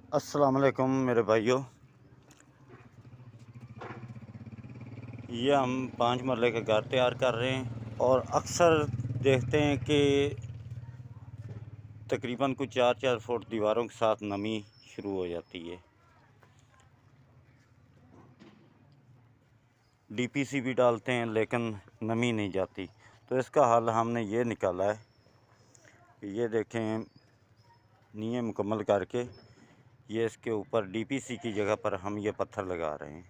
अस्सलाम वालेकुम मेरे भाइयों। ये हम 5 मरले का घर तैयार कर रहे हैं और अक्सर देखते हैं कि तकरीबन कुछ 4-4 फुट दीवारों के साथ नमी शुरू हो जाती है। डीपीसी भी डालते हैं लेकिन नमी नहीं जाती। तो इसका हल हमने ये निकाला है कि ये देखें, नींव मुकम्मल करके ये इसके ऊपर डीपीसी की जगह पर हम ये पत्थर लगा रहे हैं।